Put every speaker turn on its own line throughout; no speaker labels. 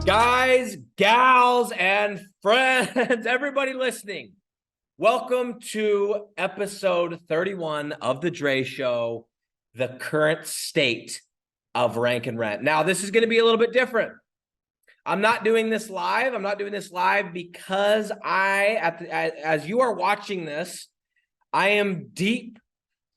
Guys, gals, and friends, everybody listening, welcome to episode 31 of The DRE Show, the current state of rank and rent. Now, this is going to be a little bit different. I'm not doing this live. I'm not doing this live because as you are watching this, I am deep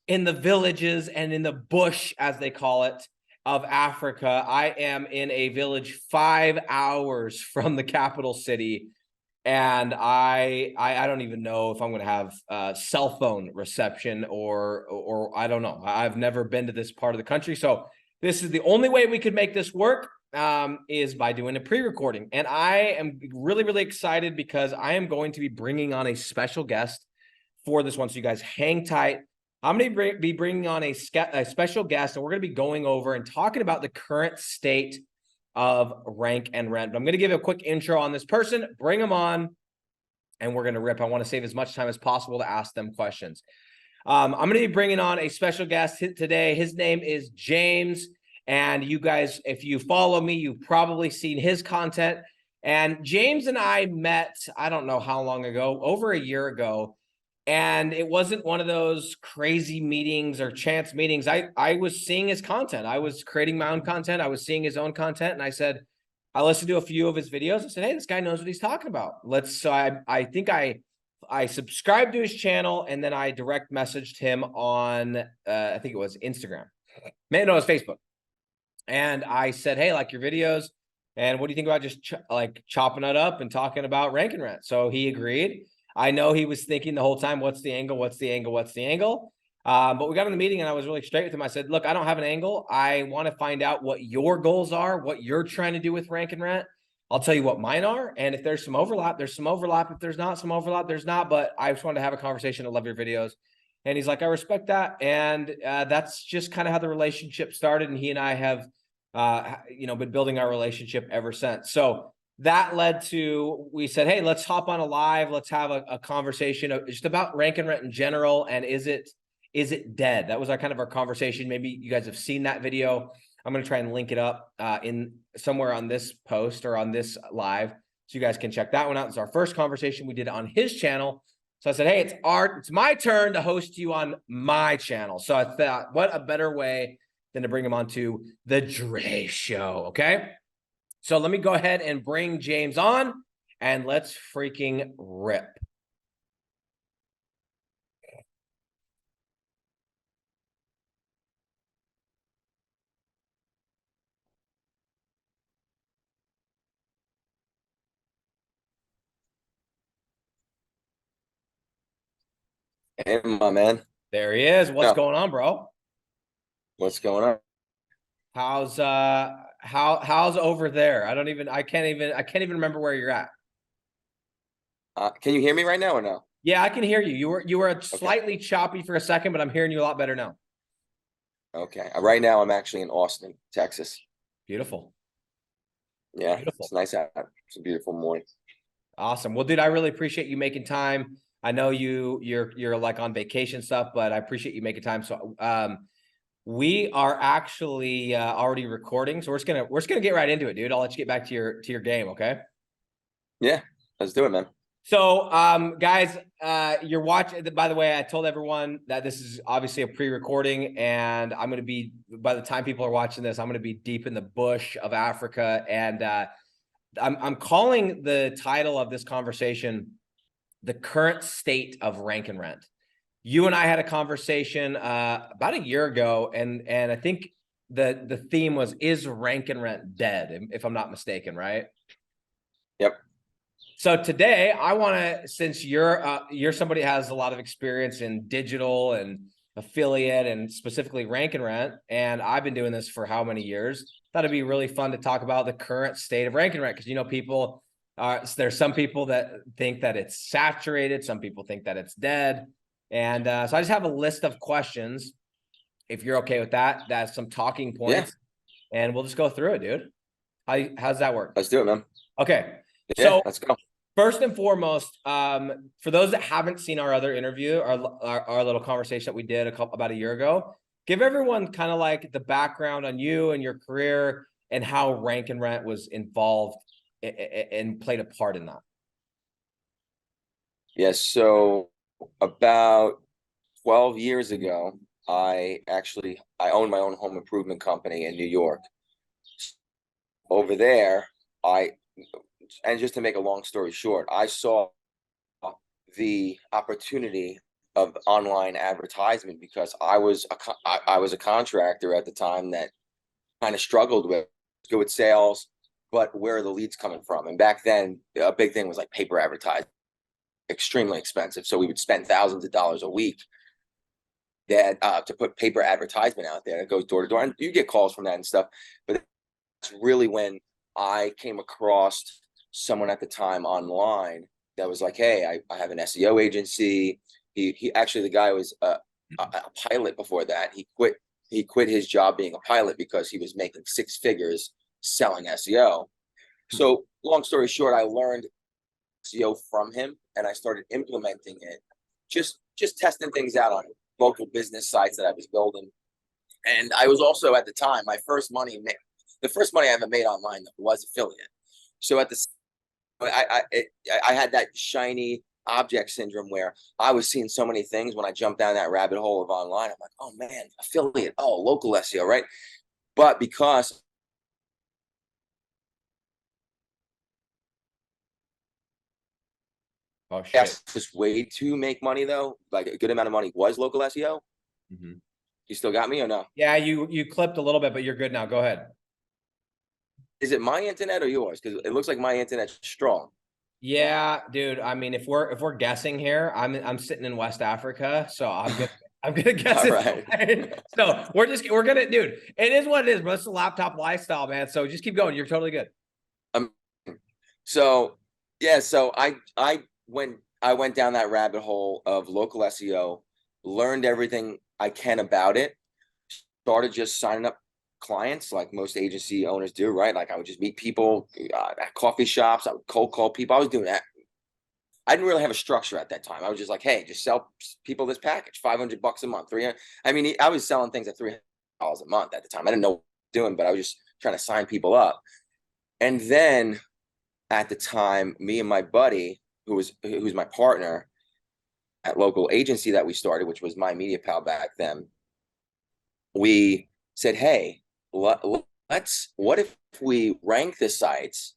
in the villages and in the bush, as they call it, of Africa. I am in a village 5 hours from the capital city, and I don't even know if I'm going to have cell phone reception or I don't know. I've never been to this part of the country, so this is the only way we could make this work, is by doing a pre-recording. And I am really, really excited because I am going to be bringing on a special guest for this one, so you guys hang tight. I'm going to be bringing on a special guest, and we're going to be going over and talking about the current state of rank and rent. But I'm going to give a quick intro on this person, bring them on, and we're going to rip. I want to save as much time as possible to ask them questions. I'm going to be bringing on a special guest today. His name is James, and you guys, if you follow me, you've probably seen his content. And James and I met, I don't know how long ago, over a year ago. And it wasn't one of those crazy meetings or chance meetings. I was seeing his content. I was creating my own content. I was seeing his own content. And I said, I listened to a few of his videos. I said, hey, this guy knows what he's talking about. So I think I subscribed to his channel, and then I direct messaged him on, I think it was Instagram. Man, no, it was Facebook. And I said, hey, like your videos. And what do you think about just chopping it up and talking about rank and rent? So he agreed. I know he was thinking the whole time, what's the angle? What's the angle? What's the angle? But we got in the meeting and I was really straight with him. I said, look, I don't have an angle. I want to find out what your goals are, what you're trying to do with rank and rent. I'll tell you what mine are. And if there's some overlap, there's some overlap. If there's not some overlap, there's not. But I just wanted to have a conversation. I love your videos. And he's like, I respect that. And that's just kind of how the relationship started. And he and I have, been building our relationship ever since. So that led to, we said, hey, let's hop on a live. Let's have a conversation just about rank and rent in general. And is it dead? That was our conversation. Maybe you guys have seen that video. I'm going to try and link it up in somewhere on this post or on this live, so you guys can check that one out. It's our first conversation we did on his channel. So I said, hey, it's my turn to host you on my channel. So I thought, what a better way than to bring him onto the DRE Show. Okay. So let me go ahead and bring James on, and let's freaking rip.
Hey, my man.
There he is. What's going on, bro?
What's going on?
How's over there? I can't even remember where you're at.
Can you hear me right now or no?
Yeah, I can hear you. You were slightly choppy for a second, but I'm hearing you a lot better now.
Okay. Right now I'm actually in Austin, Texas.
Beautiful.
Yeah,
Beautiful.
It's nice out. It's a beautiful morning.
Awesome. Well, dude, I really appreciate you making time. I know you're like on vacation stuff, but I appreciate you making time. So we are actually already recording, so we're just gonna get right into it, dude. I'll let you get back to your game, okay?
Yeah, let's do it, man.
So guys, you're watching. By the way, I told everyone that this is obviously a pre-recording, and I'm gonna be, by the time people are watching this, I'm gonna be deep in the bush of Africa, and I'm calling the title of this conversation "The Current State of Rank and Rent." You and I had a conversation about a year ago, and I think the theme was, is rank and rent dead, if I'm not mistaken, right?
Yep.
So today I want to, since you're somebody who has a lot of experience in digital and affiliate and specifically rank and rent, and I've been doing this for how many years, thought it'd be really fun to talk about the current state of rank and rent, because people there's some people that think that it's saturated, some people think that it's dead. And so I just have a list of questions, if you're okay with that. That's some talking points, and we'll just go through it, dude. How's that work?
Let's do it, man.
Okay.
Yeah,
so
let's go.
First and foremost, for those that haven't seen our other interview, our little conversation that we did about a year ago, give everyone kind of like the background on you and your career and how Rank and Rent was involved and played a part in that.
Yes. So about 12 years ago, I owned my own home improvement company in New York. Over there, and just to make a long story short, I saw the opportunity of online advertisement because I was a contractor at the time that kind of struggled with good sales, but where are the leads coming from? And back then, a big thing was like paper advertising, extremely expensive. So we would spend thousands of dollars a week to put paper advertisement out there. It goes door to door, and you get calls from that and stuff. But that's really when I came across someone at the time online that was like, "Hey, I have an SEO agency." He actually, the guy was a pilot before that. He quit his job being a pilot because he was making six figures selling SEO. So long story short, I learned SEO from him, and I started implementing it, just testing things out on local business sites that I was building. And I was also at the time, the first money I ever made online was affiliate. So at the I had that shiny object syndrome where I was seeing so many things when I jumped down that rabbit hole of online. I'm like, oh man, affiliate, oh, local SEO, right? But because
Oh shit.
fastest way to make money though, like a good amount of money, was local SEO.
Mm-hmm.
You still got me or no?
Yeah, you clipped a little bit, but you're good now. Go ahead.
Is it my internet or yours? Because it looks like my internet's strong.
Yeah, dude. I mean, if we're guessing here, I'm sitting in West Africa, so I'm gonna guess
All
it's
right.
fine. So we're gonna, dude. It is what it is, but it's the laptop lifestyle, man. So just keep going. You're totally good.
Um, so yeah, so I went down that rabbit hole of local SEO, learned everything I can about it, started just signing up clients like most agency owners do, right? Like I would just meet people at coffee shops, I would cold call people. I was doing that. I didn't really have a structure at that time. I was just like, hey, just sell people this package, $500 a month, 300. I mean, I was selling things at $300 a month at the time. I didn't know what I was doing, but I was just trying to sign people up. And then at the time, me and my buddy, who's my partner at local agency that we started, which was My Media Pal back then, we said, hey, what if we rank the sites,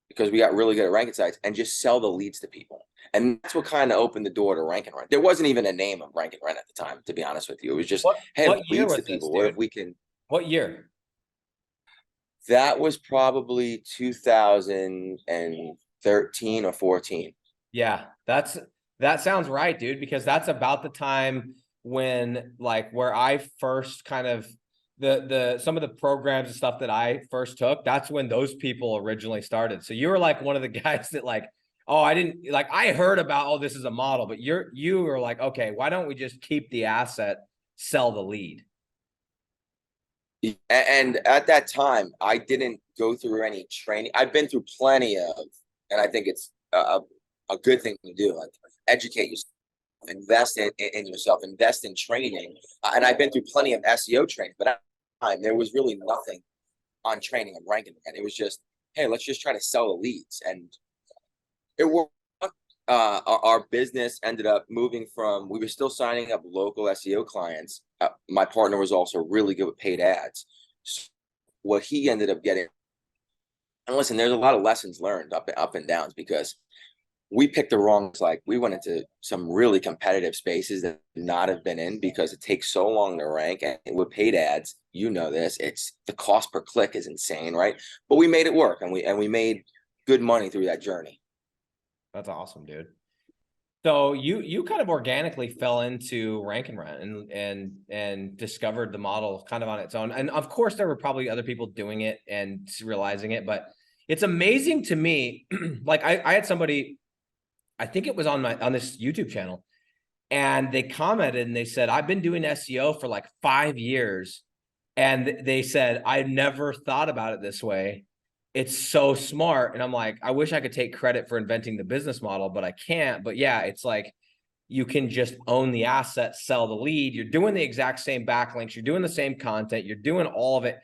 because we got really good at ranking sites, and just sell the leads to people? And that's what kind of opened the door to Rank and Rent. There wasn't even a name of Rank and Rent at the time, to be honest with you. It was just, hey,
What year
leads
was
to
this,
people. What
dude?
if we can?
What year?
That was probably 2013 or 14.
Yeah, that sounds right, dude, because that's about the time when like where I first kind of the some of the programs and stuff that I first took, that's when those people originally started. So you were like one of the guys that like, oh, I didn't like I heard about, oh, this is a model, but you were like, okay, why don't we just keep the asset, sell the lead?
And at that time, I didn't go through any training. I've been through plenty of, and I think it's a good thing to do, like educate yourself, invest in yourself, invest in training. And I've been through plenty of SEO training, but at the time, there was really nothing on training and ranking. And it was just, hey, let's just try to sell the leads. And it worked. Our business ended up moving from, we were still signing up local SEO clients. My partner was also really good with paid ads. So what he ended up getting, and listen, there's a lot of lessons learned up and downs, because we picked the wrong, like we went into some really competitive spaces that not have been in, because it takes so long to rank. And with paid ads, you know this, it's the cost per click is insane, right? But we made it work, and we made good money through that journey.
That's awesome, dude. So you kind of organically fell into Rank and Rent and discovered the model kind of on its own. And of course, there were probably other people doing it and realizing it, but it's amazing to me. Like I had somebody, I think it was on this YouTube channel, and they commented and they said, I've been doing SEO for like 5 years. And they said, I never thought about it this way. It's so smart. And I'm like, I wish I could take credit for inventing the business model, but I can't. But yeah, it's like you can just own the asset, sell the lead. You're doing the exact same backlinks. You're doing the same content. You're doing all of it.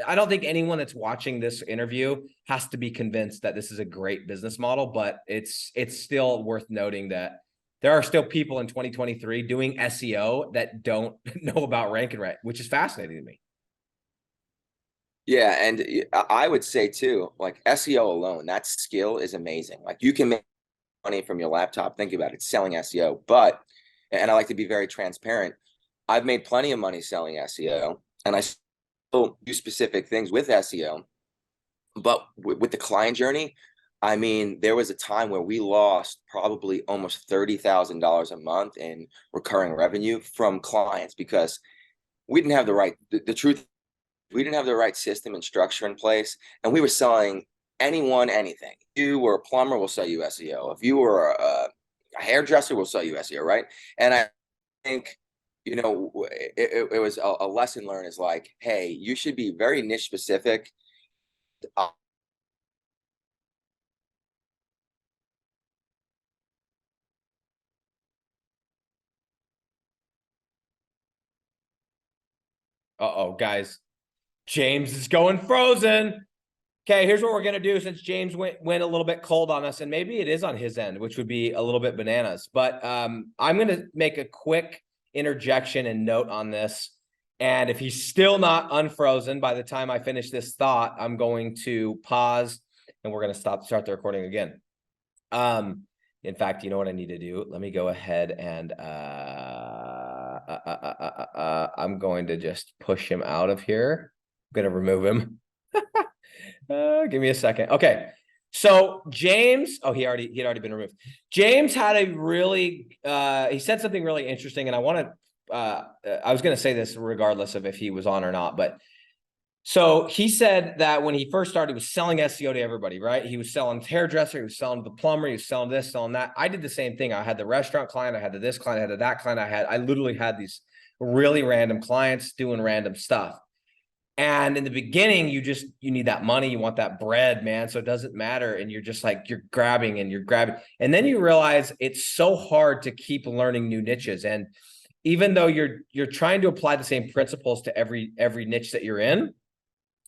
I don't think anyone that's watching this interview has to be convinced that this is a great business model, but it's still worth noting that there are still people in 2023 doing SEO that don't know about rank and rank, which is fascinating to me.
Yeah, and I would say too, like SEO alone, that skill is amazing. Like you can make money from your laptop. Think about it, selling SEO. But, and I like to be very transparent, I've made plenty of money selling SEO, and I still do specific things with SEO. But with the client journey, I mean, there was a time where we lost probably almost $30,000 a month in recurring revenue from clients because we didn't have the right, the truth, we didn't have the right system and structure in place, and we were selling anyone anything. If you were a plumber, we'll sell you SEO. If you were a hairdresser, we'll sell you SEO, right? And I think, you know, it was a lesson learned is like, hey, you should be very niche specific.
Uh-oh, guys. James is going frozen. Okay, here's what we're going to do since James went a little bit cold on us, and maybe it is on his end, which would be a little bit bananas. But I'm going to make a quick interjection and note on this. And if he's still not unfrozen by the time I finish this thought, I'm going to pause and we're going to start the recording again. In fact, you know what I need to do? Let me go ahead and I'm going to just push him out of here. I'm going to remove him. Give me a second. Okay. So James, he'd already been removed. James had a really, he said something really interesting, and I want to, I was going to say this regardless of if he was on or not, but so he said that when he first started, he was selling SEO to everybody, right? He was selling to hairdresser, he was selling to the plumber, he was selling this, selling that. I did the same thing. I had the restaurant client, I had the this client, I had the that client, I literally had these really random clients doing random stuff. And in the beginning, you need that money, you want that bread, man. So it doesn't matter. And you're just like, you're grabbing. And then you realize it's so hard to keep learning new niches. And even though you're trying to apply the same principles to every niche that you're in,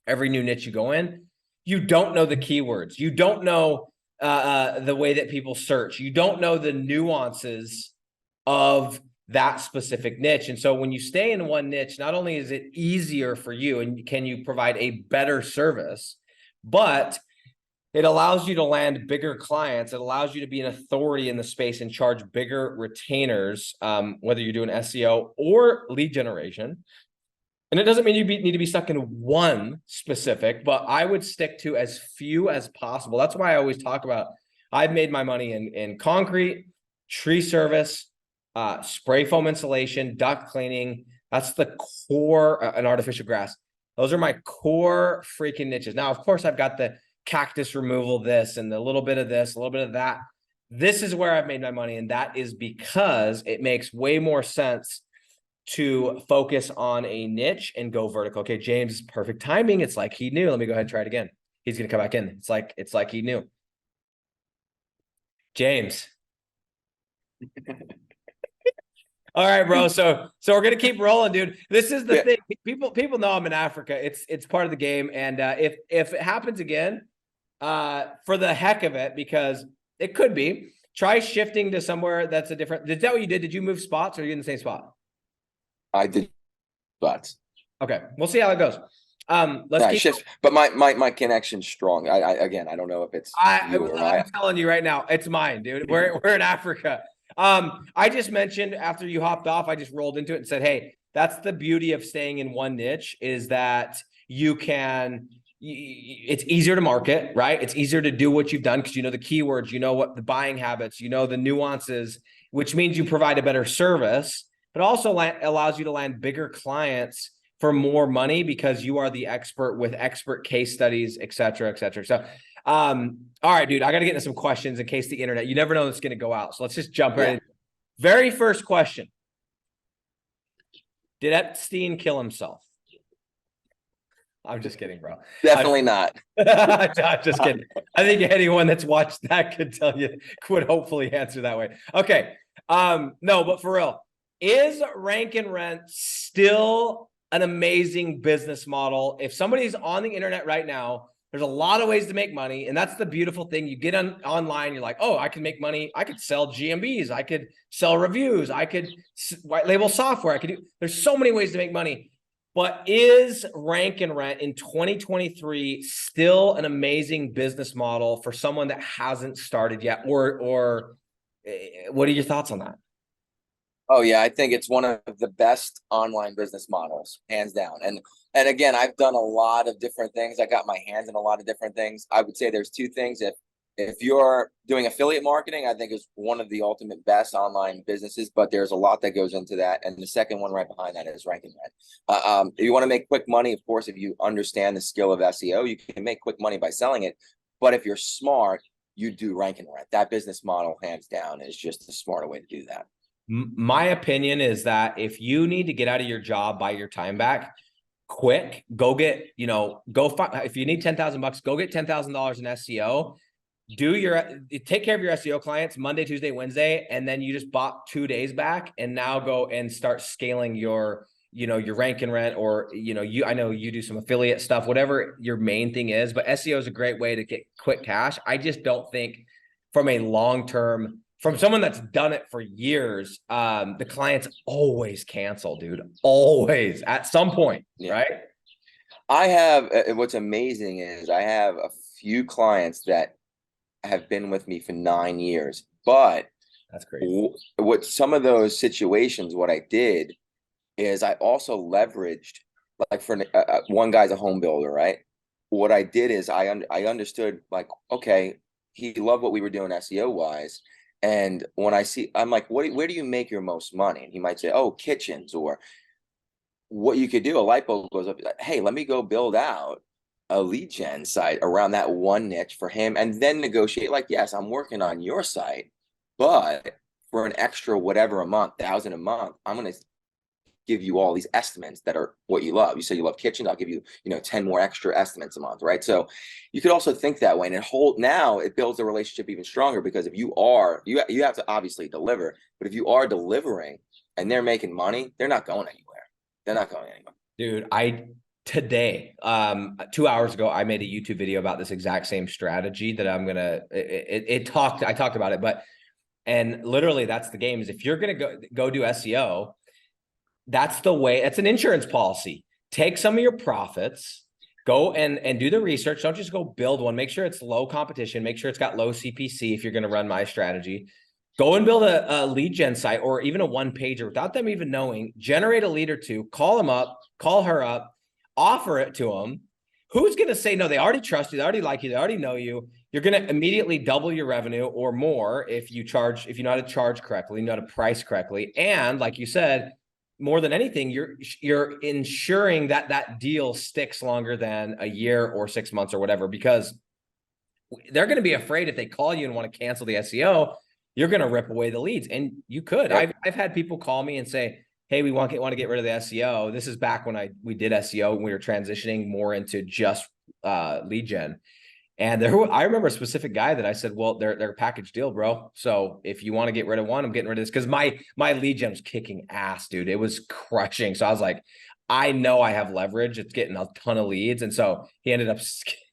every new niche you go in, you don't know the keywords. You don't know the way that people search. You don't know the nuances of that specific niche. And so when you stay in one niche, not only is it easier for you and can you provide a better service, but it allows you to land bigger clients. It allows you to be an authority in the space and charge bigger retainers, whether you're doing SEO or lead generation. And it doesn't mean you need to be stuck in one specific, but I would stick to as few as possible. That's why I always talk about, I've made my money in concrete, tree service, spray foam insulation, duct cleaning. That's the core, and artificial grass. Those are my core freaking niches. Now, of course, I've got the cactus removal, this, and a little bit of this, a little bit of that. This is where I've made my money. And that is because it makes way more sense to focus on a niche and go vertical. Okay, James, perfect timing. It's like he knew. Let me go ahead and try it again. He's going to come back in. It's like he knew. James. All right, bro. So we're gonna keep rolling, dude. This is the thing. People know I'm in Africa. It's part of the game. And if it happens again, for the heck of it, because it could be, try shifting to somewhere that's a different. Is that what you did? Did you move spots, or are you in the same spot?
I did spots.
Okay, we'll see how it goes. Let's keep
shift, but my connection's strong. I again, I don't know if it's
I'm telling you right now, it's mine, dude. We're in Africa. I just mentioned after you hopped off, I just rolled into it and said, hey, that's the beauty of staying in one niche, is that it's easier to market, right? It's easier to do what you've done because you know the keywords, you know what the buying habits, you know the nuances, which means you provide a better service, but also allows you to land bigger clients for more money because you are the expert with expert case studies, et cetera, et cetera. So, all right, dude, I got to get into some questions in case the internet, you never know it's going to go out. So let's just jump right in. Very first question. Did Epstein kill himself? I'm just kidding, bro.
Definitely not.
I'm just kidding. I think anyone that's watched that could hopefully answer that way. Okay. No, but for real, is rank and rent still an amazing business model? If somebody's on the internet right now, there's a lot of ways to make money. And that's the beautiful thing. You get online, you're like, oh, I can make money. I could sell GMBs. I could sell reviews. I could white label software. There's so many ways to make money. But is rank and rent in 2023 still an amazing business model for someone that hasn't started yet? Or what are your thoughts on that?
Oh yeah, I think it's one of the best online business models, hands down. And again, I've done a lot of different things. I got my hands in a lot of different things. I would say there's two things. If you're doing affiliate marketing, I think is one of the ultimate best online businesses, but there's a lot that goes into that. And the second one right behind that is rank and rent. If you want to make quick money, of course, if you understand the skill of SEO, you can make quick money by selling it. But if you're smart, you do rank and rent. That business model, hands down, is just the smarter way to do that.
My opinion is that if you need to get out of your job, buy your time back quick, go get, go find, if you need 10,000 bucks, go get $10,000 in SEO, take care of your SEO clients Monday, Tuesday, Wednesday, and then you just bought 2 days back and now go and start scaling your rank and rent, or, I know you do some affiliate stuff, whatever your main thing is, but SEO is a great way to get quick cash. I just don't think from a long-term, from someone that's done it for years, the clients always cancel, dude. Always at some point, right?
I have, what's amazing is I have a few clients that have been with me for 9 years, but
that's crazy.
What some of those situations, what I did is I also leveraged, like for one guy's a home builder, right? What I did is I understood, like, okay, he loved what we were doing SEO wise. And when I'm like, where do you make your most money? And he might say, oh, kitchens. Or what you could do, a light bulb goes up, like, hey, let me go build out a lead gen site around that one niche for him, and then negotiate, like, yes, I'm working on your site, but for an extra whatever a month, 1,000 a month, I'm going to give you all these estimates that are what you love. You say you love kitchen, I'll give you, 10 more extra estimates a month, right? So you could also think that way, and now it builds the relationship even stronger, because if you have to obviously deliver, but if you are delivering and they're making money, they're not going anywhere. They're not going anywhere.
Dude, today, 2 hours ago, I made a YouTube video about this exact same strategy that I'm gonna. I talked about it, and literally that's the game. Is if you're gonna go do SEO, that's the way. That's an insurance policy. Take some of your profits, go and do the research. Don't just go build one. Make sure it's low competition. Make sure it's got low CPC if you're going to run my strategy. Go and build a lead gen site, or even a one pager without them even knowing. Generate a lead or two. Call them up. Call her up. Offer it to them. Who's going to say no? They already trust you. They already like you. They already know you. You're going to immediately double your revenue or more if you know how to charge correctly, you know how to price correctly, and like you said, more than anything, you're ensuring that that deal sticks longer than a year or 6 months or whatever, because they're going to be afraid if they call you and want to cancel the SEO, you're going to rip away the leads. And you could. Yep. I've had people call me and say, hey, we want to get rid of the SEO. This is back when we did SEO, and we were transitioning more into just lead gen. And I remember a specific guy that I said, well, they're a package deal, bro. So if you want to get rid of one, I'm getting rid of this, because my lead gen was kicking ass, dude. It was crushing. So I was like, I know I have leverage. It's getting a ton of leads. And so he ended up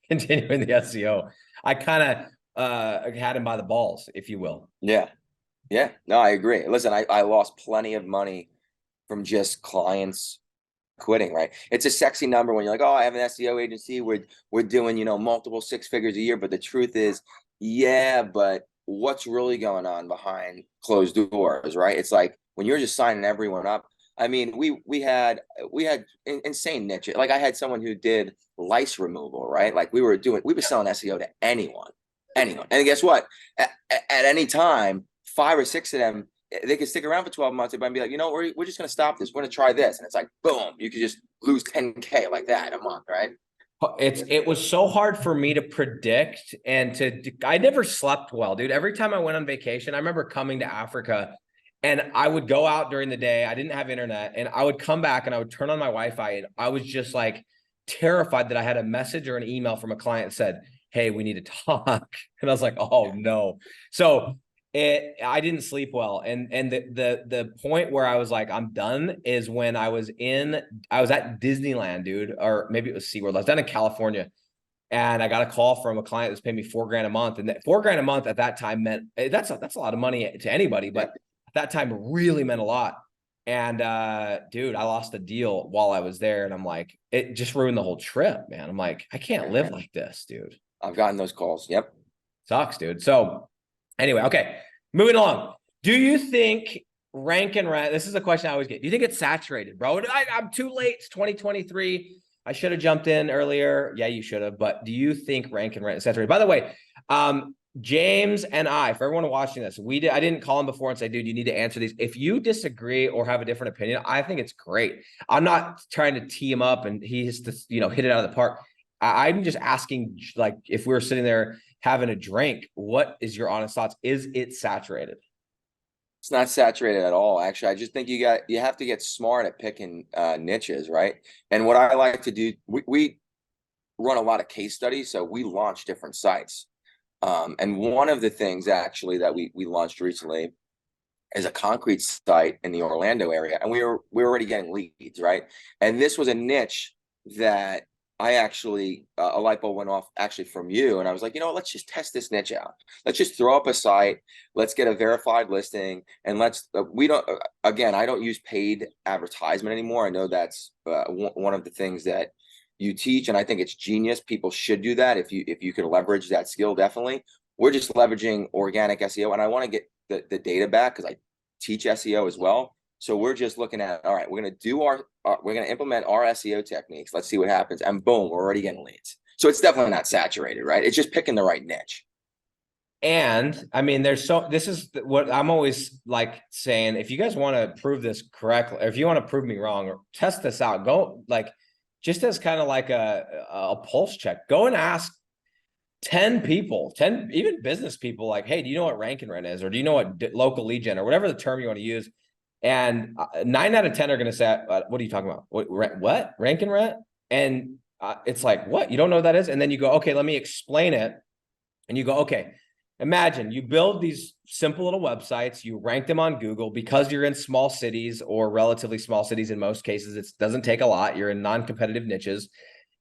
continuing the SEO. I kind of had him by the balls, if you will.
Yeah. Yeah. No, I agree. Listen, I lost plenty of money from just clients quitting, right? It's a sexy number when you're like, oh, I have an SEO agency, we're doing, multiple 6 figures a year. But the truth is, yeah, but what's really going on behind closed doors, right? It's like when you're just signing everyone up. I mean, we had insane niche. Like I had someone who did lice removal, right? Like we were selling SEO to anyone. And guess what? At any time, 5 or 6 of them, they could stick around for 12 months and be like, we're just going to stop this. We're going to try this. And it's like, boom, you could just lose 10K like that in a month, right?
It was so hard for me to predict, and I never slept well, dude. Every time I went on vacation, I remember coming to Africa and I would go out during the day. I didn't have internet, and I would come back and I would turn on my Wi-Fi, and I was just like terrified that I had a message or an email from a client that said, hey, we need to talk. And I was like, oh no. So I didn't sleep well. And the point where I was like, I'm done is when I was at Disneyland, dude, or maybe it was SeaWorld. I was down in California and I got a call from a client that's paying me $4,000 a month. And that $4,000 a month at that time meant that's a lot of money to anybody, but at that time it really meant a lot. And dude, I lost a deal while I was there. And I'm like, it just ruined the whole trip, man. I'm like, I can't live like this, dude.
I've gotten those calls. Yep.
Sucks, dude. So anyway, okay, moving along. Do you think rank and rent? This is a question I always get. Do you think it's saturated, bro? I'm too late. It's 2023. I should have jumped in earlier. Yeah, you should have. But do you think rank and rent is saturated? By the way, James and I, for everyone watching this, I didn't call him before and say, dude, you need to answer these. If you disagree or have a different opinion, I think it's great. I'm not trying to tee him up and he has to, hit it out of the park. I'm just asking, like, if we were sitting there having a drink, what is your honest thoughts? Is it saturated?
It's not saturated at all. Actually, I just think you have to get smart at picking niches, right? And what I like to do, we run a lot of case studies, so we launch different sites. And one of the things actually that we launched recently is a concrete site in the Orlando area, and we're already getting leads, right? And this was a niche that I actually a light bulb went off actually from you, and I was like, let's just test this niche out. Let's just throw up a site. Let's get a verified listing, and we don't again. I don't use paid advertisement anymore. I know that's one of the things that you teach, and I think it's genius. People should do that if you can leverage that skill. Definitely, we're just leveraging organic SEO, and I want to get the data back because I teach SEO as well. So we're just looking at, all right, we're going to implement our SEO techniques. Let's see what happens. And boom, we're already getting leads. So it's definitely not saturated, right? It's just picking the right niche.
And I mean, this is what I'm always like saying, if you guys want to prove this correctly, or if you want to prove me wrong or test this out, go just as kind of like a pulse check, go and ask 10 people, 10, even business people, like, hey, do you know what rank and rent is? Or do you know what local lead gen or whatever the term you want to use? And 9 out of 10 are going to say, what are you talking about? What? Rank and rent? And it's like, what? You don't know what that is? And then you go, okay, let me explain it. And you go, okay, imagine you build these simple little websites, you rank them on Google because you're in small cities or relatively small cities. In most cases, it doesn't take a lot. You're in non-competitive niches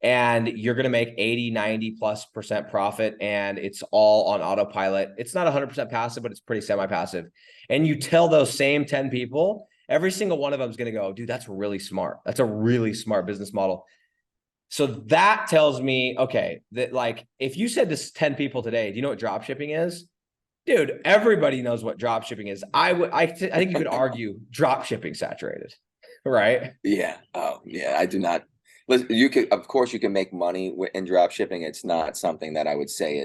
and you're going to make 80, 90+% profit. And it's all on autopilot. It's not 100% passive, but it's pretty semi-passive. And you tell those same 10 people, every single one of them is going to go, dude, that's really smart. That's a really smart business model. So that tells me, okay, that like, if you said this 10 people today, do you know what drop shipping is? Dude, everybody knows what drop shipping is. I think you could argue drop shipping saturated, right?
Yeah. Oh, yeah. I do not. Listen, of course, you can make money in drop shipping. It's not something that I would say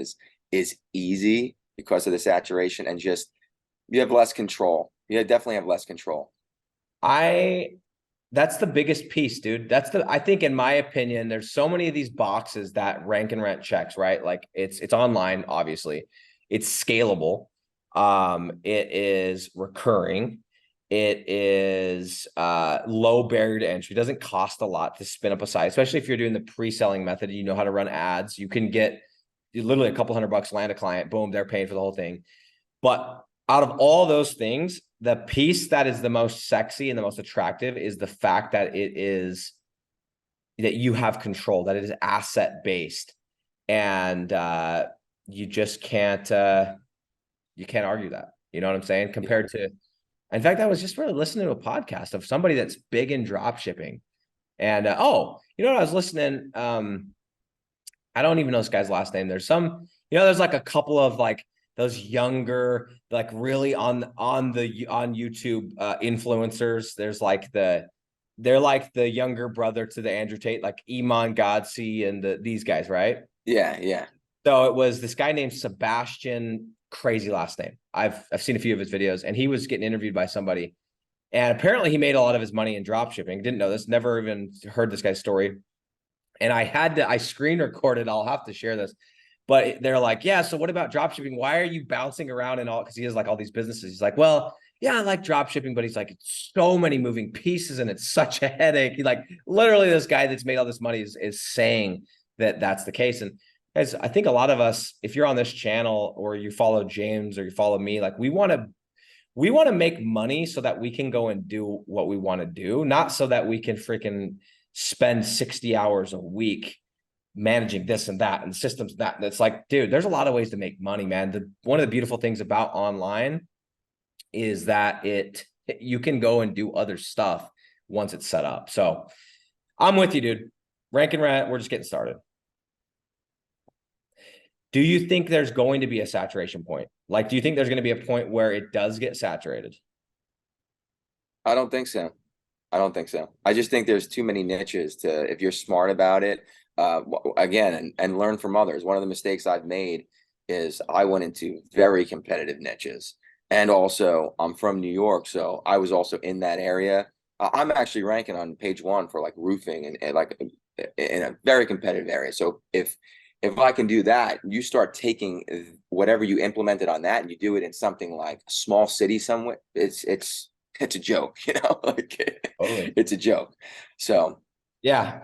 is easy because of the saturation and just you have less control. You definitely have less control.
That's the biggest piece, dude. I think in my opinion, there's so many of these boxes that rank and rent checks, right? Like it's online, obviously. It's scalable. It is recurring. It is low barrier to entry. It doesn't cost a lot to spin up a site, especially if you're doing the pre-selling method and you know how to run ads. You can get literally a couple $100, land a client, boom, they're paying for the whole thing. But out of all those things, the piece that is the most sexy and the most attractive is the fact that that you have control, that it is asset based, and you just can't argue that. You know what I'm saying? Compared to, in fact, I was just really listening to a podcast of somebody that's big in drop shipping, and you know what I was listening. I don't even know this guy's last name. There's there's like a couple of like those younger, like really on YouTube influencers. There's like they're like the younger brother to the Andrew Tate, like Iman Godsey and these guys, right?
Yeah, yeah.
So it was this guy named Sebastian, crazy last name. I've seen a few of his videos, and he was getting interviewed by somebody, and apparently he made a lot of his money in drop shipping. Didn't know this, never even heard this guy's story. And I screen recorded. I'll have to share this. But they're like, yeah, so what about drop shipping? Why are you bouncing around and all? Because he has like all these businesses. He's like, well, yeah, I like drop shipping, but he's like, it's so many moving pieces and it's such a headache. He like literally this guy that's made all this money is saying that that's the case. And Guys, I think a lot of us, if you're on this channel or you follow James or you follow me, like we want to make money so that we can go and do what we want to do, not so that we can freaking spend 60 hours a week managing this and that and systems and that. And it's like, dude, there's a lot of ways to make money, man. One of the beautiful things about online is that you can go and do other stuff once it's set up. So I'm with you, dude. Rank and rent, we're just getting started. Do you think there's going to be a saturation point? Like, do you think there's going to be a point where it does get saturated?
I don't think so. I don't think so. I just think there's too many niches to, if you're smart about it, again, and learn from others. One of the mistakes I've made is I went into very competitive niches. And also, I'm from New York, so I was also in that area. I'm actually ranking on page 1 for like roofing and like in a very competitive area. So if I can do that, you start taking whatever you implemented on that and you do it in something like a small city somewhere, it's a joke, like
Totally.
it's a joke. So
yeah,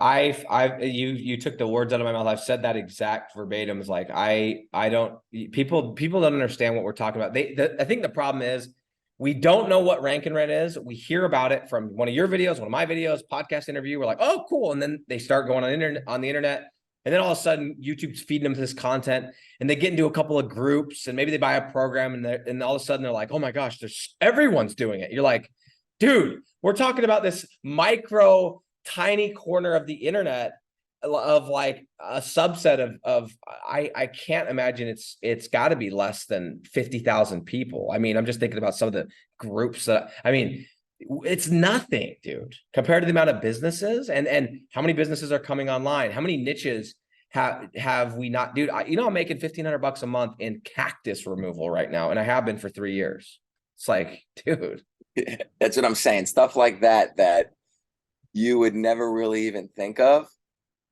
you took the words out of my mouth. I've said that exact verbatim. Is like, I don't, people don't understand what we're talking about. I think the problem is we don't know what rank and rent is. We hear about it from one of your videos, one of my videos, podcast interview. We're like, oh, cool. And then they start going on the internet. And then all of a sudden YouTube's feeding them this content and they get into a couple of groups and maybe they buy a program and all of a sudden they're like, oh my gosh, everyone's doing it. You're like, dude, we're talking about this micro tiny corner of the internet of like a subset of I can't imagine it's got to be less than 50,000 people. I mean, I'm just thinking about some of the groups it's nothing, dude, compared to the amount of businesses and how many businesses are coming online. How many niches have we not, dude? I'm making $1,500 a month in cactus removal right now, and I have been for 3 years. It's like, dude,
that's what I'm saying. Stuff like that you would never really even think of.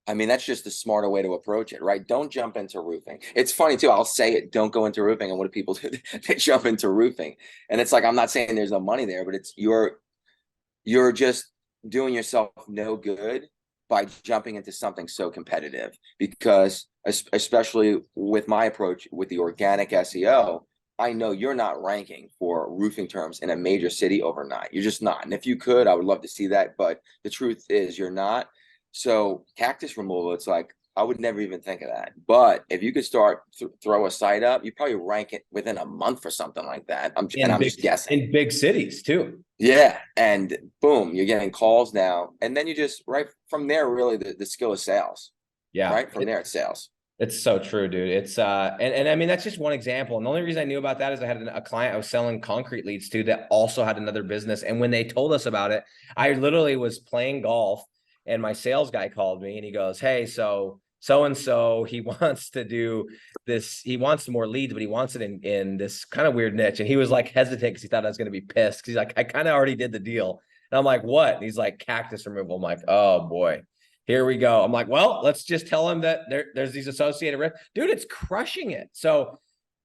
I mean, that's just a smarter way to approach it, right? Don't jump into roofing. It's funny too. I'll say it, don't go into roofing. And what do people do? They jump into roofing. And it's like, I'm not saying there's no money there, but it's you're just doing yourself no good by jumping into something so competitive, because especially with my approach with the organic SEO, I know you're not ranking for roofing terms in a major city overnight. You're just not. And if you could, I would love to see that. But the truth is you're not. So cactus removal, it's like, I would never even think of that. But if you could start throw a site up, you probably rank it within a month or something like that. I'm just guessing.
In big cities too.
Yeah. And boom, you're getting calls now. And then you just, right from there, really the skill is sales.
Yeah.
Right from there, it's sales.
It's so true, dude. It's and I mean, that's just one example. And the only reason I knew about that is I had a client I was selling concrete leads to that also had another business. And when they told us about it, I literally was playing golf and my sales guy called me and he goes, hey, so and so he wants to do this, he wants more leads, but he wants it in this kind of weird niche. And he was like hesitant because he thought I was going to be pissed, because he's like, I kind of already did the deal. And I'm like, what? And he's like, cactus removal. I'm like, oh boy, here we go. I'm like, well, let's just tell him that there's these associated risks. Dude, it's crushing it. So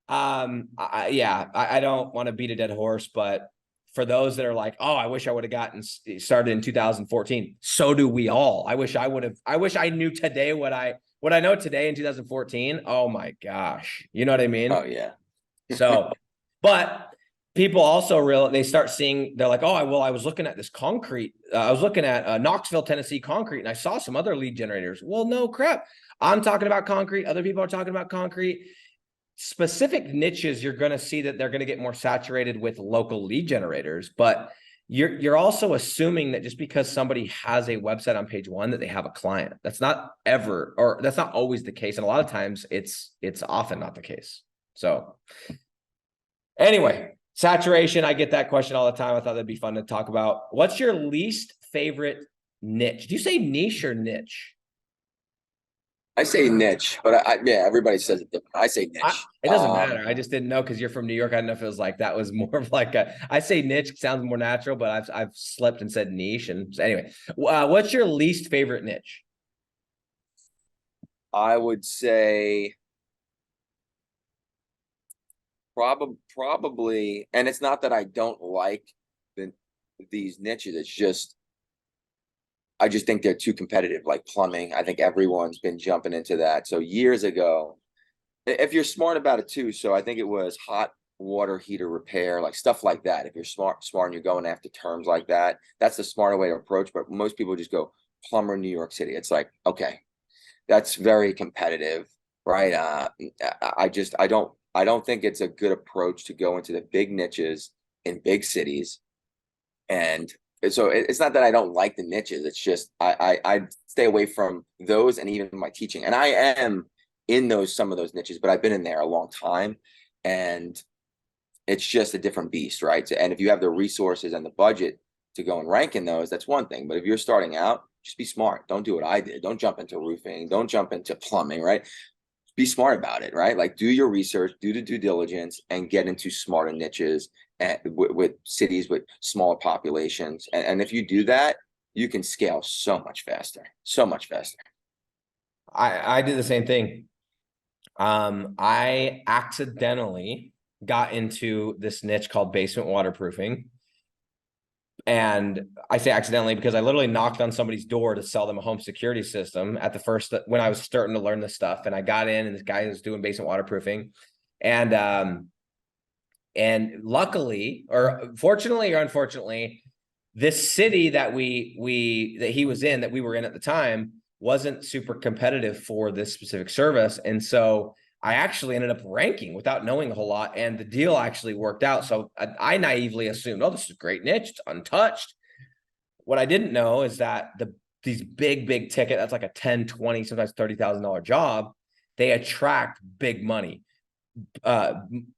I don't want to beat a dead horse, but for those that are like, oh, I wish I would have gotten started in 2014. So do we all. I wish I knew today what I know today in 2014. Oh my gosh. You know what I mean?
Oh yeah.
So, but people also they start seeing, they're like, oh, I was looking at this concrete. I was looking at Knoxville, Tennessee concrete, and I saw some other lead generators. Well, no crap. I'm talking about concrete. Other people are talking about concrete. Specific niches, you're going to see that they're going to get more saturated with local lead generators, but you're also assuming that just because somebody has a website on page 1 that they have a client. That's not ever, or that's not always the case. And a lot of times it's often not the case. So anyway, saturation, I get that question all the time. I thought that'd be fun to talk about. What's your least favorite niche? Do you say niche or niche?
I say niche, but yeah, everybody says it different. I say niche.
It doesn't matter. I just didn't know, because you're from New York. I don't know if it was like that was more of like I say niche sounds more natural, but I've slipped and said niche. And so anyway, what's your least favorite niche?
I would say probably, and it's not that I don't like these niches. It's just I just think they're too competitive, like plumbing. I think everyone's been jumping into that. So years ago, if you're smart about it too, so I think it was hot water heater repair, like stuff like that. If you're smart and you're going after terms like that, that's the smarter way to approach. But most people just go plumber New York City. It's like, okay, that's very competitive, right? I don't think it's a good approach to go into the big niches in big cities. And so it's not that I don't like the niches. It's just I stay away from those and even my teaching. And I am in some of those niches, but I've been in there a long time, and it's just a different beast, right? And if you have the resources and the budget to go and rank in those, that's one thing. But if you're starting out, just be smart. Don't do what I did. Don't jump into roofing. Don't jump into plumbing, right? Be smart about it, right? Like do your research, do the due diligence, and get into smarter niches and with cities with smaller populations. And if you do that, you can scale so much faster, so much faster.
I did the same thing. I accidentally got into this niche called basement waterproofing. And I say accidentally because I literally knocked on somebody's door to sell them a home security system at the first, when I was starting to learn this stuff. And I got in, and this guy was doing basement waterproofing. And luckily, or fortunately or unfortunately, this city that he was in, that we were in at the time, wasn't super competitive for this specific service. And so I actually ended up ranking without knowing a whole lot, and the deal actually worked out. So I naively assumed, oh, this is a great niche, it's untouched. What I didn't know is that these big ticket, that's like a 10, 20, sometimes $30,000 job, they attract big money.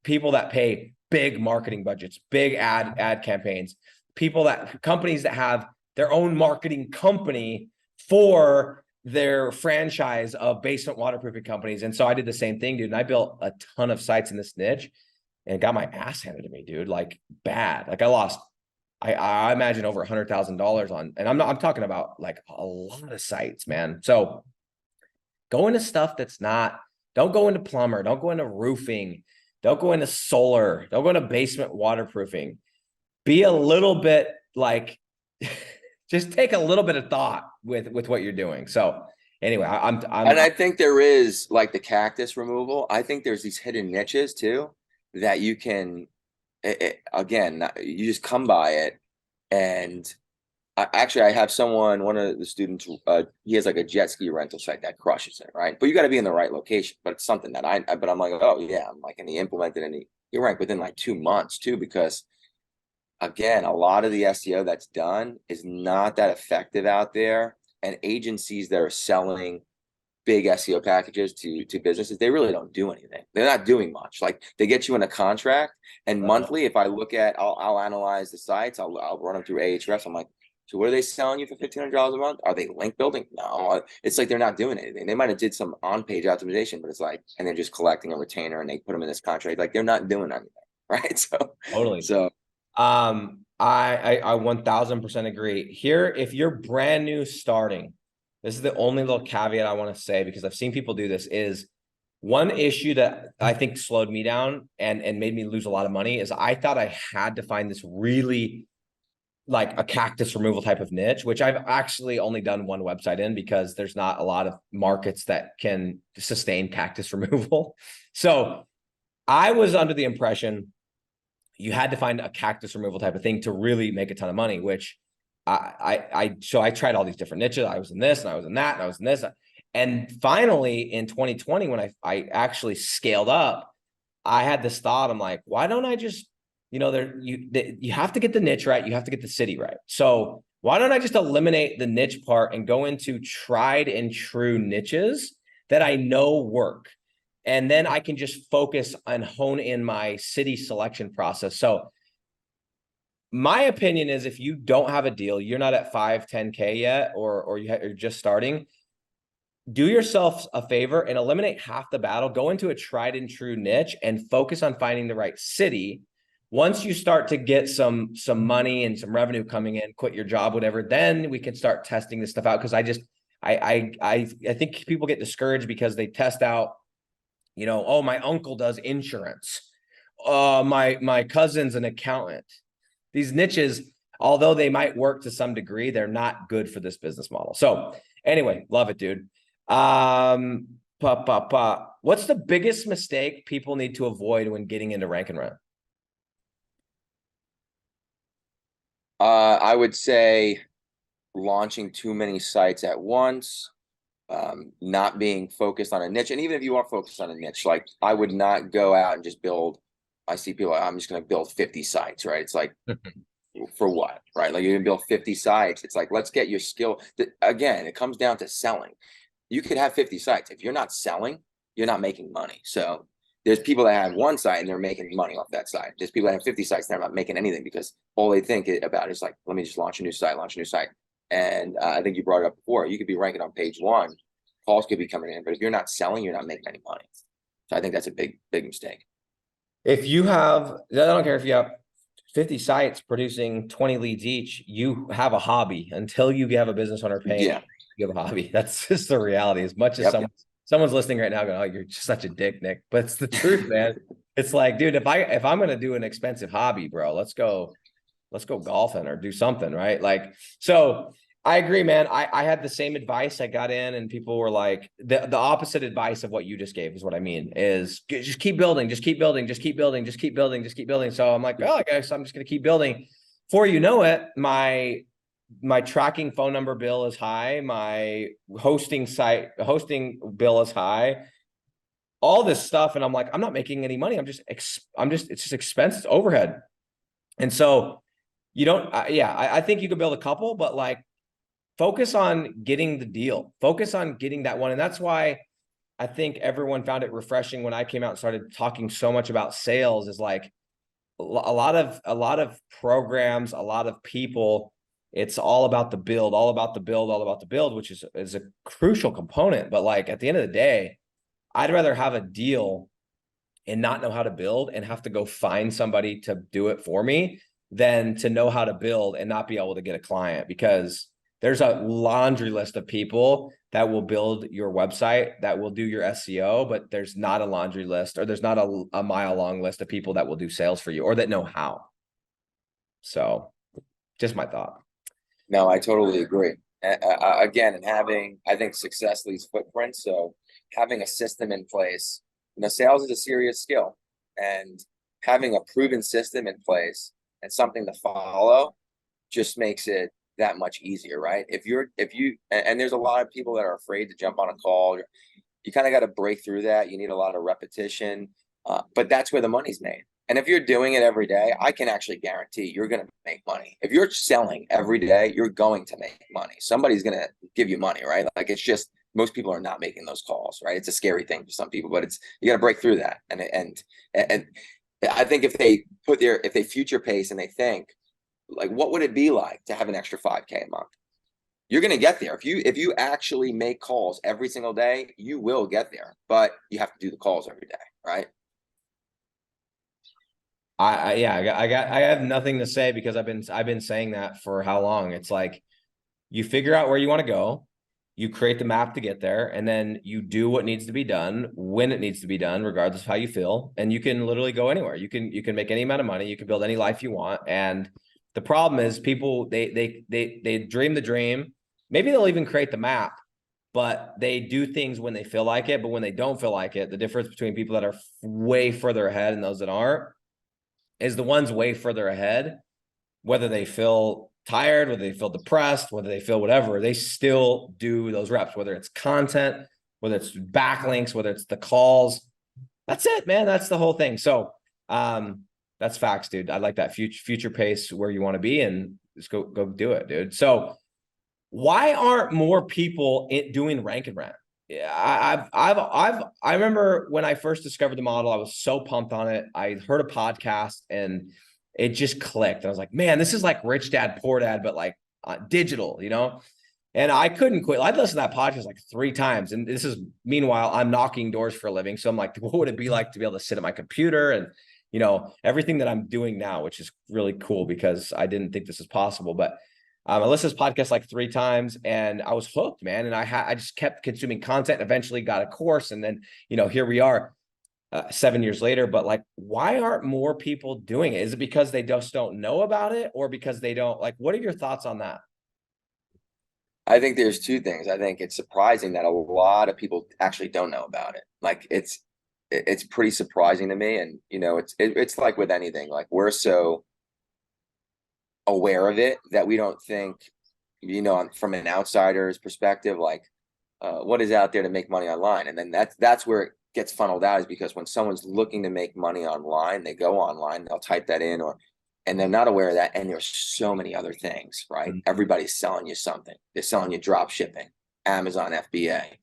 People that pay big marketing budgets, big ad campaigns, companies that have their own marketing company for their franchise of basement waterproofing companies. And so I did the same thing, dude. And I built a ton of sites in this niche and got my ass handed to me, dude, like bad. Like I lost, I imagine over $100,000 on, and I'm talking about like a lot of sites, man. So go into stuff that's not, don't go into plumber, don't go into roofing, don't go into solar, don't go into basement waterproofing. Be a little bit like, just take a little bit of thought with what you're doing. So anyway,
And I think there is like the cactus removal. I think there's these hidden niches too that you can, again, you just come by it. And actually, I have one of the students, he has like a jet ski rental site that crushes it, right? But you got to be in the right location. But it's something that but I'm like, oh yeah, I'm like, and he implemented, and he ranked within like 2 months too, because again, a lot of the SEO that's done is not that effective out there. And agencies that are selling big SEO packages to businesses, they really don't do anything. They're not doing much. Like they get you in a contract, and monthly, if I look at, I'll analyze the sites, I'll run them through Ahrefs. I'm like, so what are they selling you for $1,500 a month? Are they link building? No, it's like they're not doing anything. They might have did some on-page optimization, but it's like, and they're just collecting a retainer and they put them in this contract. Like they're not doing anything, right?
totally.
So
I 1000% agree. Here, if you're brand new starting, this is the only little caveat I want to say, because I've seen people do this, is one issue that I think slowed me down and made me lose a lot of money is I thought I had to find this really like a cactus removal type of niche, which I've actually only done one website in because there's not a lot of markets that can sustain cactus removal. So I was under the impression you had to find a cactus removal type of thing to really make a ton of money, which so I tried all these different niches. I was in this and I was in that and I was in this. And finally in 2020, when I actually scaled up, I had this thought. I'm like, why don't I just, you have to get the niche right. You have to get the city right. So why don't I just eliminate the niche part and go into tried and true niches that I know work? And then I can just focus and hone in my city selection process. So my opinion is, if you don't have a deal, you're not at 5, 10K yet, or you're just starting, do yourself a favor and eliminate half the battle. Go into a tried and true niche and focus on finding the right city. Once you start to get some money and some revenue coming in, quit your job, whatever, then we can start testing this stuff out. Because I think people get discouraged because they test out, oh, my uncle does insurance. My cousin's an accountant. These niches, although they might work to some degree, they're not good for this business model. So anyway, love it, dude. What's the biggest mistake people need to avoid when getting into rank and rent?
I would say launching too many sites at once, not being focused on a niche. And even if you are focused on a niche, like I would not go out and just build. I see people, I'm just going to build 50 sites, right? It's like, for what, right? Like you're going to build 50 sites. It's like, let's get your skill. Again, it comes down to selling. You could have 50 sites. If you're not selling, you're not making money. So there's people that have one site and they're making money off that site. There's people that have 50 sites and they're not making anything because all they think about is like, let me just launch a new site. And I think you brought it up before. You could be ranking on page one, calls could be coming in, but if you're not selling, you're not making any money. So I think that's a big mistake.
If you have, I don't care if you have 50 sites producing 20 leads each, you have a hobby until you have a business owner paying.
Yeah.
You have a hobby. That's just the reality. As much as someone's listening right now going, oh, you're just such a dick, Nick. But it's the truth, man. It's like, dude, if I'm gonna do an expensive hobby, bro, let's go golfing or do something, right? Like, so I agree, man. I had the same advice. I got in and people were like, the opposite advice of what you just gave is what I mean is just keep building, just keep building, just keep building, just keep building, just keep building. So I'm like, oh, I guess I'm just gonna keep building. Before you know it, my tracking phone number bill is high. My hosting bill is high. All this stuff. And I'm like, I'm not making any money. It's just expense, it's overhead. And so you don't, I think you could build a couple, but like focus on getting the deal, focus on getting that one. And that's why I think everyone found it refreshing when I came out and started talking so much about sales is like a lot of programs, a lot of people, it's all about the build, which is a crucial component. But like at the end of the day, I'd rather have a deal and not know how to build and have to go find somebody to do it for me than to know how to build and not be able to get a client, because there's a laundry list of people that will build your website, that will do your SEO, but there's not a laundry list, or there's not a mile long list of people that will do sales for you or that know how. So just my thought.
No, I totally agree. Again, and having, I think success leaves footprints. So having a system in place, sales is a serious skill, and having a proven system in place and something to follow just makes it that much easier, right? And there's a lot of people that are afraid to jump on a call. You kind of got to break through that. You need a lot of repetition, but that's where the money's made. And if you're doing it every day, I can actually guarantee you're going to make money. If you're selling every day, you're going to make money. Somebody's going to give you money, right? Like it's just, most people are not making those calls, right? It's a scary thing for some people, but you got to break through that. And I think if they future pace and they think, like, what would it be like to have an extra 5K a month? You're going to get there. If you actually make calls every single day, you will get there, but you have to do the calls every day, right?
I have nothing to say, because I've been saying that for how long. It's like you figure out where you want to go, you create the map to get there, and then you do what needs to be done when it needs to be done, regardless of how you feel. And you can literally go anywhere. You can make any amount of money. You can build any life you want. And the problem is people, they dream the dream. Maybe they'll even create the map, but they do things when they feel like it. But when they don't feel like it, the difference between people that are way further ahead and those that aren't is the ones way further ahead, whether they feel tired, whether they feel depressed, whether they feel whatever, they still do those reps, whether it's content, whether it's backlinks, whether it's the calls. That's it, man. That's the whole thing. So that's facts, dude. I like that future pace where you want to be, and just go do it, dude. So why aren't more people doing rank and rent? Yeah, I remember when I first discovered the model, I was so pumped on it. I heard a podcast and it just clicked. I was like, man, this is like Rich Dad, Poor Dad, but like digital, And I couldn't quit. I'd listened to that podcast like 3 times. And this is, meanwhile, I'm knocking doors for a living. So I'm like, what would it be like to be able to sit at my computer and, everything that I'm doing now, which is really cool because I didn't think this was possible. But I listened to this podcast like 3 times and I was hooked, man. And I just kept consuming content, eventually got a course. And then, here we are. 7 years later, but like, why aren't more people doing it? Is it because they just don't know about it, or because they don't like, what are your thoughts on that?
I think there's two things. I think it's surprising that a lot of people actually don't know about it. Like it's pretty surprising to me. And it's like with anything, like we're so aware of it that we don't think, from an outsider's perspective, like what is out there to make money online. And then that's where it gets funneled out, is because when someone's looking to make money online, they go online, they'll type that in, and they're not aware of that. And there's so many other things, right?
Mhm.
Everybody's selling you something. They're selling you drop shipping, Amazon FBA,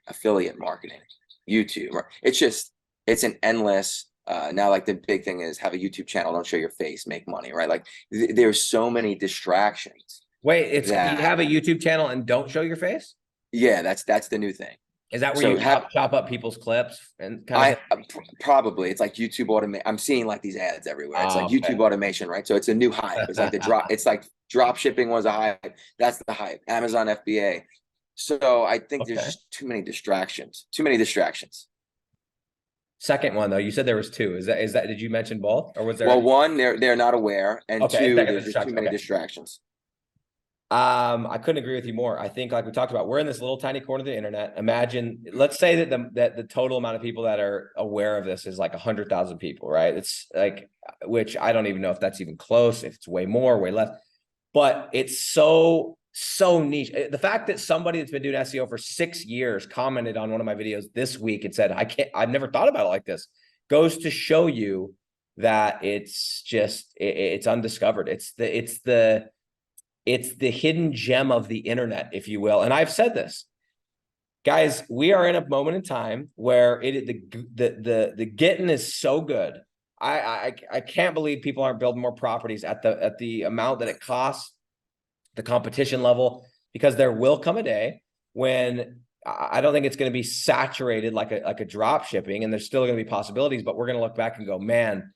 affiliate marketing, YouTube. It's an endless. Now, like the big thing is have a YouTube channel, don't show your face, make money, right? Like there's so many distractions
Wait, it's you have a
that,
YouTube channel and don't show your face?
yeah, that's the new thing.
Is that where
So
you
have
chop up people's clips and kind of thing?
probably it's like YouTube automate. I'm seeing like these ads everywhere. It's like
Okay.
YouTube automation, right? So it's a new hype. It's like it's like drop shipping was a hype. That's the hype. Amazon FBA. So I think there's
Okay.
just too many distractions. Too many distractions.
Second one though, you said there was two. Is that did you mention both, or was there
Well,
any?
one, they're not aware, and
Okay,
two,
second the
there's just too
distraction.
many
Okay.
distractions.
I couldn't agree with you more. I think, like we talked about, we're in this little tiny corner of the internet. Imagine, let's say that the total amount of people that are aware of this is like 100,000 people, right? It's like, which I don't even know if that's even close, if it's way more, way less, but it's so niche. The fact that somebody that's been doing SEO for 6 years commented on one of my videos this week and said, I've never thought about it like this, goes to show you that it's undiscovered. It's the hidden gem of the internet, if you will. And I've said this, guys, we are in a moment in time where the getting is so good. I can't believe people aren't building more properties at the amount that it costs, the competition level, because there will come a day when I don't think it's going to be saturated like a drop shipping, and there's still going to be possibilities, but we're going to look back and go, man,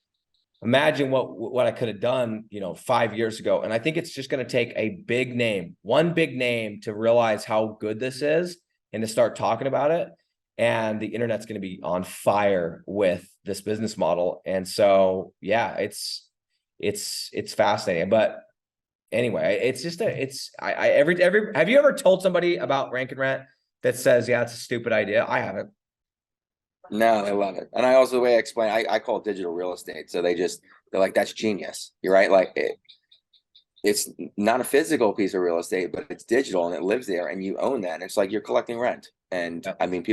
imagine what I could have done, 5 years ago. And I think it's just going to take one big name to realize how good this is and to start talking about it. And the internet's going to be on fire with this business model. And so, yeah, it's fascinating. But anyway, it's just have you ever told somebody about Rank and Rent that says, yeah, it's a stupid idea? I haven't.
No, I love it. And I also, the way I explain, I call it digital real estate. So they're like, that's genius. You're right. Like it's not a physical piece of real estate, but it's digital and it lives there and you own that. And it's like you're collecting rent. And
Yep.
I mean,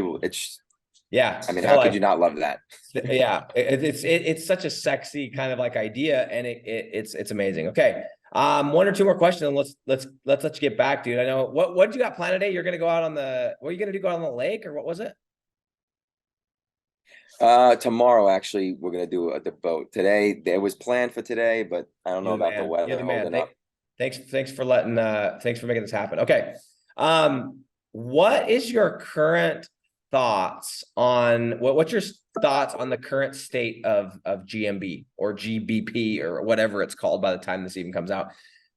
Yeah.
I mean,
So
how could
like,
you not love that?
yeah, it's such a sexy kind of like idea, and it's amazing. Okay, one or two more questions, and let's let you get back, dude. I know what did you got planned today? You're gonna go out on what are you gonna do? Go out on the lake, or what was it?
Tomorrow, actually, we're gonna do the boat. Today, it was planned for today, but I don't know
You're the
about the
man. You're
weather
the man.
holding up.
Thanks for thanks for making this happen. Okay, what is your current thoughts on what's your thoughts on the current state of GMB or GBP or whatever it's called by the time this even comes out?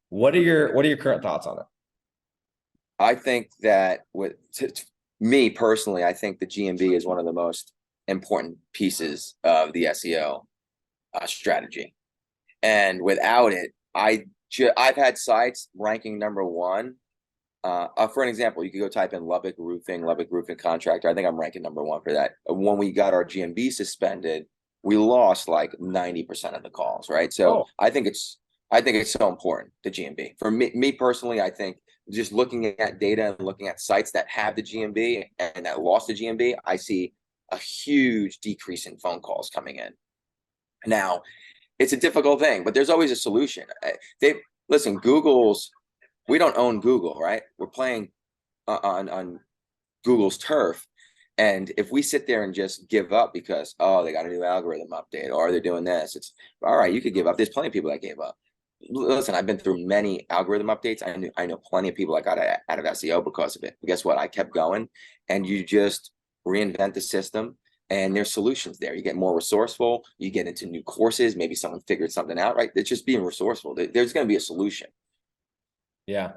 What are your current thoughts on it?
I think that me personally, I think the GMB is one of the most important pieces of the SEO strategy. And without it, I've had sites ranking #1. For an example, you could go type in Lubbock Roofing Contractor. I think I'm ranking #1 for that. When we got our GMB suspended, we lost like 90% of the calls, right? So
Oh,
I think it's so important, the GMB. For me personally, I think just looking at data and looking at sites that have the GMB and that lost the GMB, I see a huge decrease in phone calls coming in. Now, it's a difficult thing, but there's always a solution. Listen, we don't own Google, right? We're playing on Google's turf. And if we sit there and just give up because, they got a new algorithm update or they're doing this, it's all right. You could give up. There's plenty of people that gave up. Listen, I've been through many algorithm updates. I know plenty of people that got out of SEO because of it. But guess what? I kept going, and you just reinvent the system. And there's solutions there. You get more resourceful. You get into new courses. Maybe someone figured something out, right? It's just being resourceful. There's going to be a solution.
yeah.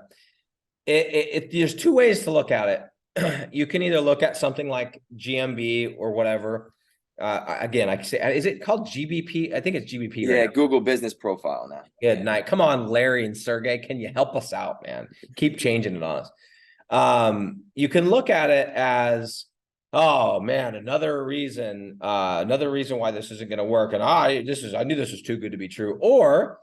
There's two ways to look at it. You can either look at something like GMB or whatever, again, I can say, is it called GBP? I think it's GBP right
Yeah,
now.
Google Business Profile now.
Good night. Come on, Larry and Sergey, can you help us out, man? Keep changing it on us. You can look at it as, oh man, another reason why this isn't going to work. And I knew this was too good to be true. Or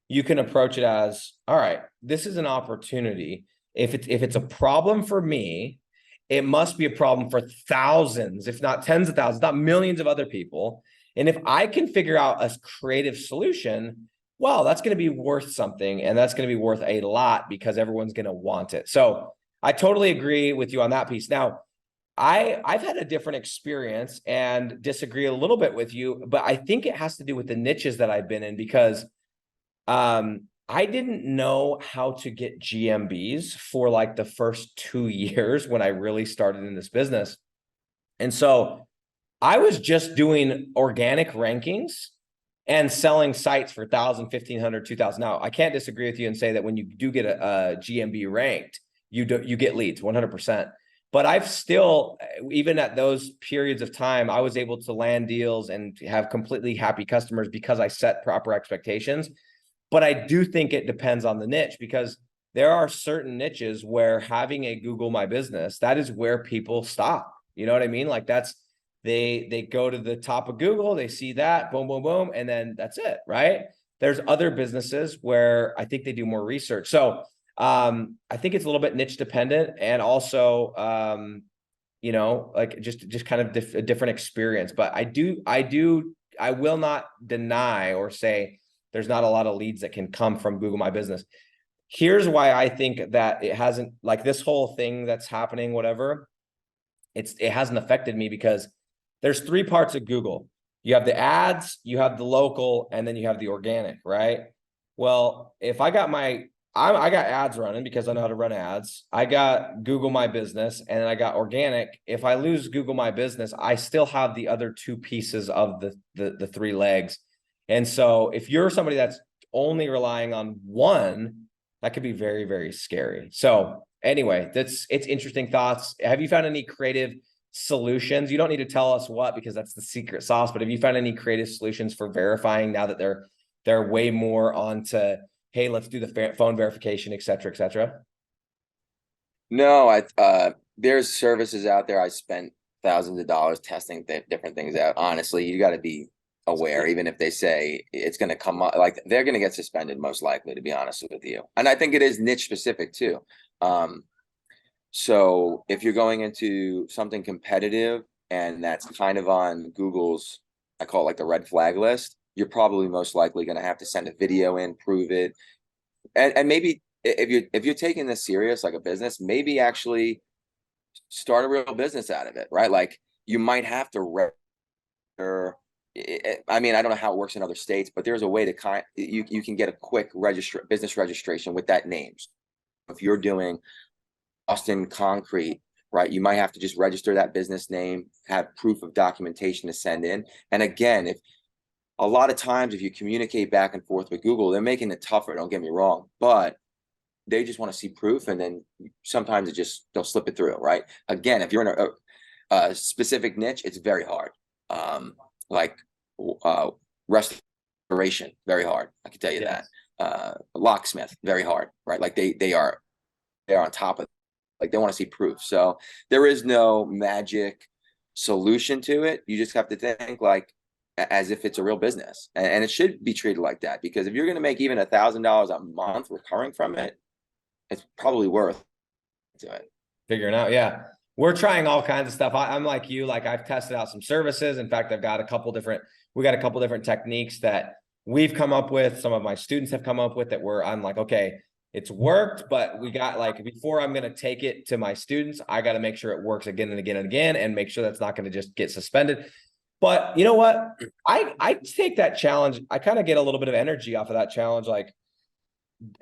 you can approach it as, all right, this is an opportunity. If it's a problem for me, it must be a problem for thousands, if not tens of thousands, not millions of other people. And if I can figure out a creative solution, well, that's going to be worth something, and that's going to be worth a lot because everyone's going to want it. So I totally agree with you on that piece. Now, I've had a different experience and disagree a little bit with you, but I think it has to do with the niches that I've been in, because I didn't know how to get GMBs for like the first 2 years when I really started in this business. And so I was just doing organic rankings and selling sites for 1,000, 1,500, 2,000. Now, I can't disagree with you and say that when you do get a GMB ranked, you get leads 100%. But I've still, even at those periods of time, I was able to land deals and have completely happy customers because I set proper expectations. But I do think it depends on the niche, because there are certain niches where having a Google My Business, that is where people stop. You know what I mean? Like they go to the top of Google, they see that, boom, boom, boom, and then that's it, right? There's other businesses where I think they do more research. So I think it's a little bit niche dependent, and also like just kind of a different experience. But I will not deny or say there's not a lot of leads that can come from Google My Business. Here's why I think that it hasn't, like this whole thing that's happening, whatever, it hasn't affected me, because there's 3 parts of Google. You have the ads, you have the local, and then you have the organic, right? Well, if I got I got ads running because I know how to run ads. I got Google My Business, and then I got organic. If I lose Google My Business, I still have the other 2 pieces of the 3 legs. And so if you're somebody that's only relying on one, that could be very, very scary. So anyway, it's interesting thoughts. Have you found any creative solutions? You don't need to tell us what, because that's the secret sauce, but have you found any creative solutions for verifying now that they're way more onto, hey, let's do the phone verification, et cetera, et cetera?
No, there's services out there. I spent thousands of dollars testing different things out. Honestly, you got to be aware, even if they say it's going to come up, like they're going to get suspended most likely, to be honest with you. And I think it is niche specific too. So if you're going into something competitive and that's kind of on Google's, I call it like the red flag list, you're probably most likely going to have to send a video in, prove it. And maybe if you're taking this serious, like a business, maybe actually start a real business out of it, right? Like you might have to I mean, I don't know how it works in other states, but there's a way to you can get a quick business registration with that name. If you're doing Austin Concrete, right, you might have to just register that business name, have proof of documentation to send in. And again, if a lot of times if you communicate back and forth with Google, they're making it tougher, don't get me wrong, but they just want to see proof, and then sometimes they'll slip it through, right? Again, if you're in a specific niche, it's very hard. Like restoration, very hard. I can tell you that. Locksmith, very hard, right? Like they're on top of it. Like they want to see proof. So there is no magic solution to it. You just have to think like as if it's a real business, and it should be treated like that, because if you're going to make even $1,000 a month recurring from it, it's probably worth it.
Figuring out, yeah. We're trying all kinds of stuff. I'm like you, like I've tested out some services. In fact, we got a couple different techniques that we've come up with. Some of my students have come up with that I'm like, okay, it's worked, but we got like, before I'm going to take it to my students, I got to make sure it works again and again and again, and make sure that's not going to just get suspended. But you know what? I take that challenge. I kind of get a little bit of energy off of that challenge. Like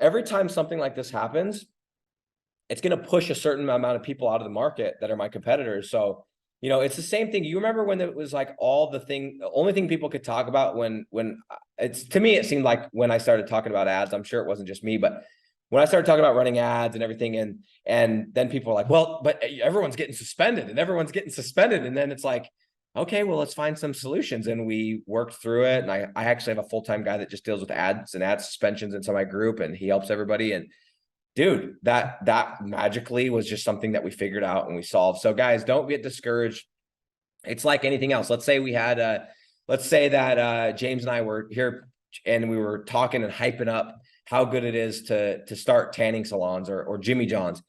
every time something like this happens, it's going to push a certain amount of people out of the market that are my competitors. So, it's the same thing. You remember when it was like the only thing people could talk about when to me, it seemed like when I started talking about ads, I'm sure it wasn't just me, but when I started talking about running ads and everything, and then people were like, well, but everyone's getting suspended. And then it's like, okay, well, let's find some solutions. And we worked through it. And I actually have a full-time guy that just deals with ads and ad suspensions into my group, and he helps everybody. And dude, that magically was just something that we figured out and we solved. So guys, don't get discouraged. It's like anything else. Let's say let's say that James and I were here and we were talking and hyping up how good it is to start tanning salons or Jimmy John's.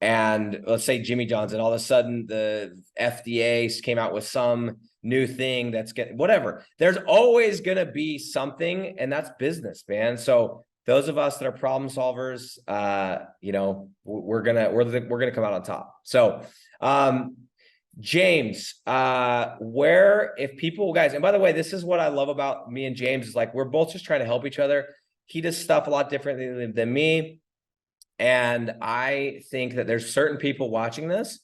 And let's say Jimmy John's, and all of a sudden the FDA came out with some new thing that's getting whatever. There's always going to be something, and that's business, man. So those of us that are problem solvers, you know, we're gonna come out on top. So, James, where if people, guys, and by the way, this is what I love about me and James is like we're both just trying to help each other. He does stuff a lot differently than me. And I think that there's certain people watching this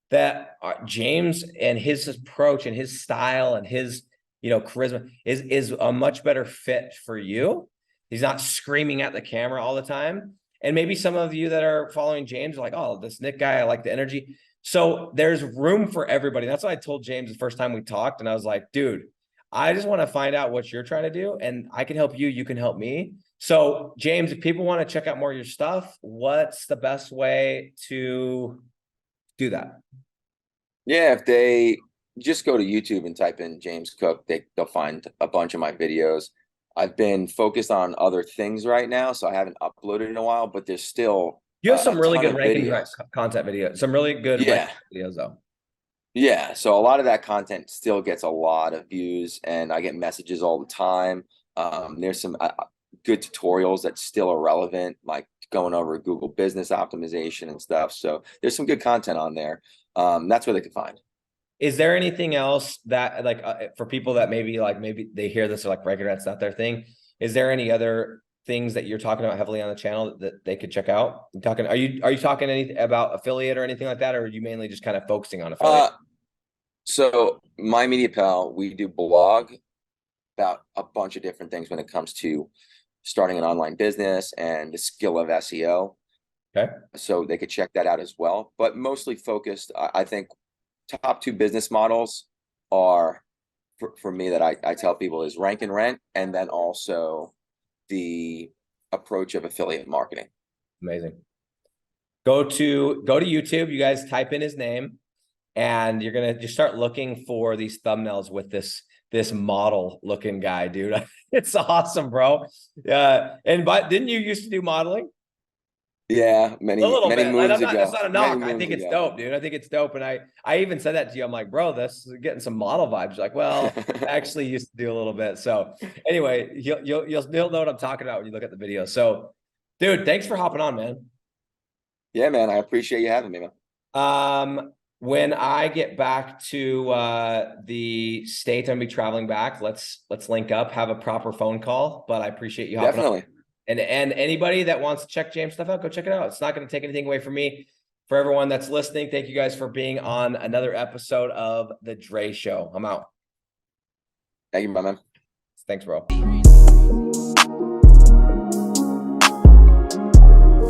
that James and his approach and his style and his, you know, charisma is a much better fit for you. He's not screaming at the camera all the time. And maybe some of you that are following James are like, oh, this Nick guy, I like the energy. So there's room for everybody. That's what I told James the first time we talked. And I was like, dude, I just want to find out what you're trying to do. And I can help you. You can help me. So James, if people want to check out more of your stuff, what's the best way to do that?
Yeah, if they just go to YouTube and type in James Kuck, they'll find a bunch of my videos. I've been focused on other things right now, so I haven't uploaded in a while, but there's still
You have some really good ranking
videos.
Content videos, some really good videos though.
Yeah, so a lot of that content still gets a lot of views, and I get messages all the time. There's some good tutorials that still are relevant, like going over Google business optimization and stuff. So there's some good content on there. That's where they can find.
Is there anything else that like for people that maybe they hear this or like regular, that's not their thing? Is there any other things that you're talking about heavily on the channel that they could check out? Are you talking anything about affiliate or anything like that, or are you mainly just kind of focusing on affiliate?
So My Media Pal, we do blog about a bunch of different things when it comes to starting an online business and the skill of SEO.
Okay.
So they could check that out as well, but mostly focused. I think top two business models are for me that I tell people is rank and rent, and then also the approach of affiliate marketing.
Amazing. Go to YouTube. You guys type in his name, and you're gonna just start looking for these thumbnails with this model looking guy, dude. It's awesome, bro. Yeah. But didn't you used to do modeling?
Yeah, many moons ago.
That's not a knock. I think it's dope, dude. I think it's dope. And I even said that to you. I'm like, bro, this is getting some model vibes. You're like, well, I actually used to do a little bit. So anyway, you'll know what I'm talking about when you look at the video. So, dude, thanks for hopping on, man.
Yeah, man. I appreciate you having me, man.
When I get back to the state, I'm gonna be traveling back. Let's link up, have a proper phone call. But I appreciate you hopping on. And anybody that wants to check James' stuff out, go check it out. It's not going to take anything away from me. For everyone that's listening, thank you guys for being on another episode of The Dre Show. I'm out.
Thank you, my man.
Thanks, bro.